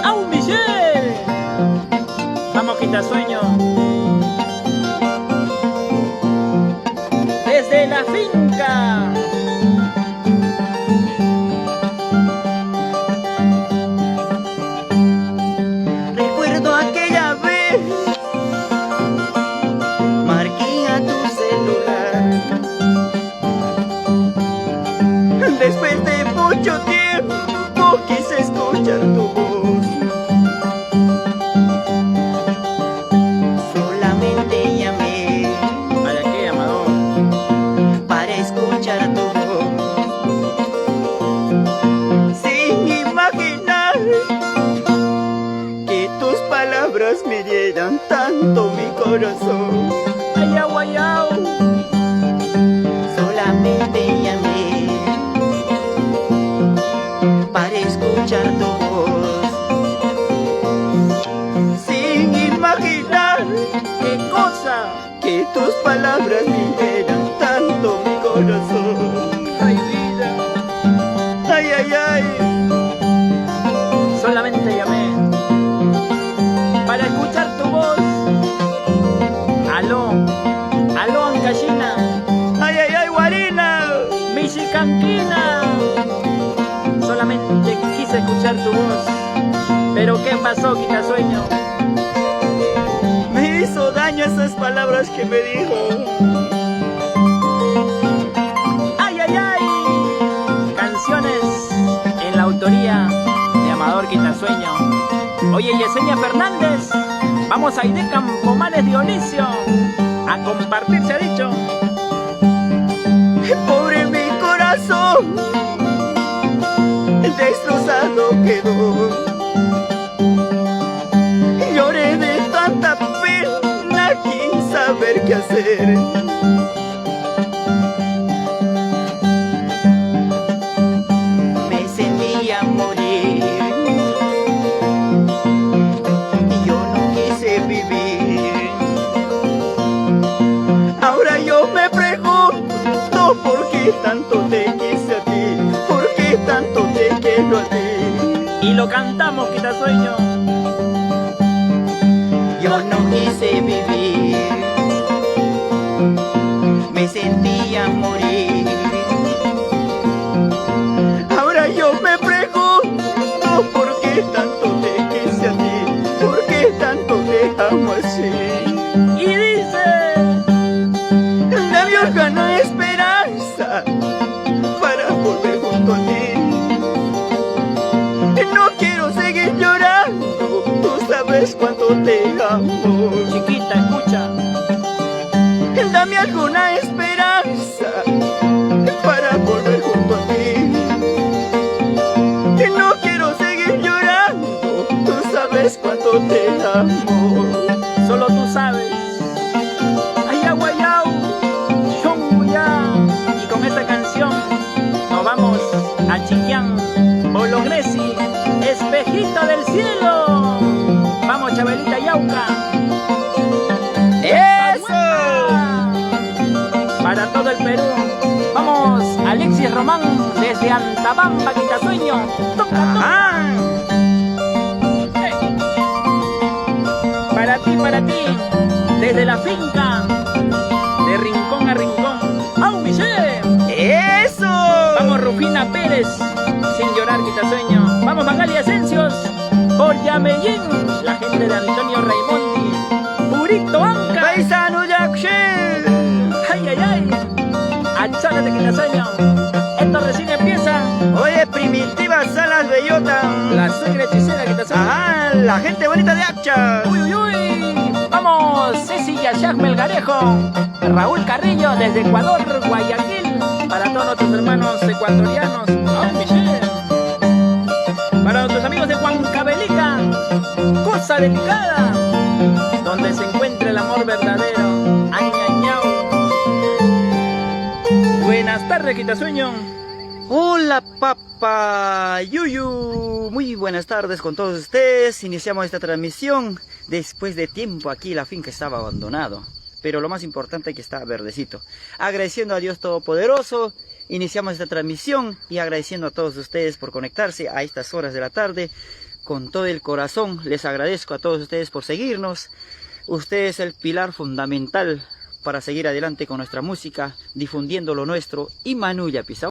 ¡Au, Michelle! Vamos, quitasueño. Desde la finca. Recuerdo aquella vez, marqué a tu celular. Después de mucho tiempo quise escuchar tu voz. Solamente llamé. ¿Para qué, Amador? Para escuchar tu voz. Sin imaginar que tus palabras me dieran tanto mi corazón. ¡Ayau, ayau! Solamente llamé para escuchar tu voz. Sin imaginar ¿Qué cosa? que tus palabras me dieran tanto mi corazón. ¡Ay, vida! Ay, ay, ay. Solamente llamé para escuchar tu voz. Aló, aló, Ancashina, Ay, ay, ay, Guarina. Michicanquina. Solamente quise escuchar tu voz. Pero ¿qué pasó, quitasueño? Me hizo daño esas palabras que me dijo. ¡Ay, ay, ay! Canciones en la autoría de Amador Quitasueño. Oye, Yesenia Fernández, vamos a ir de Campomanes Dionisio a compartir, se ha dicho. Pobre mi corazón, destrozado quedó. Lloré de tanta pena sin saber qué hacer. Me sentía morir y yo no quise vivir. Ahora yo me pregunto por qué tanto te quise a ti, por qué tanto te quiero a ti. Y lo cantamos, quitasueño. Yo no quise vivir, me sentía morir. Ahora yo me pregunto por qué tanto te quise a ti, por qué tanto te amo así. Y dice: Dame una esperanza para volver junto a ti. No quiero seguir llorando, tú sabes cuánto te amo. chiquita, escucha. Dame alguna esperanza para volver junto a ti. No quiero seguir llorando, tú sabes cuánto te amo. Solo tú sabes. Ayau, ayau, chonguyá. Y con esta canción nos vamos a Chillán, Bolognesi, espejito del cielo. Vamos, Chabelita Yauca. ¡Eso! Para todo el Perú. Vamos, Alexis Román, desde Antabamba, Quitasueño. Toca, Ajá. para ti, desde la finca, de rincón a rincón. ¡Au, Michelle! ¡Eso! Vamos, Rufina Pérez, sin llorar, quitasueño. Vamos, Magali Asencios, por Yamellín, la gente de Antonio Raimondi. Purito Anca. ¡Paisano Jackson! ¡Ay, ay, ay! ¡Achálate, quitasueño! Esto recién empieza. Oye, Primitiva Salas Bellota. La suegra hechicera, quitasueño. Ajá, la gente bonita de Hacha. ¡Uy, uy, uy! Vamos, Ceci Yashak Melgarejo, Raúl Carrillo desde Ecuador, Guayaquil, para todos nuestros hermanos ecuatorianos. ¡Oh, Michelle! Para nuestros amigos de Huancavelica, cosa delicada, donde se encuentra el amor verdadero. ¡Añañao! Buenas tardes, quitasueño. Hola, papá Yuyu. Muy buenas tardes con todos ustedes. Iniciamos esta transmisión después de tiempo aquí la finca estaba abandonado. pero lo más importante es que está verdecito. Agradeciendo a Dios Todopoderoso, iniciamos esta transmisión y agradeciendo a todos ustedes por conectarse a estas horas de la tarde. Con todo el corazón les agradezco a todos ustedes por seguirnos. Usted es el pilar fundamental para seguir adelante con nuestra música, difundiendo lo nuestro y Manuya Pisao.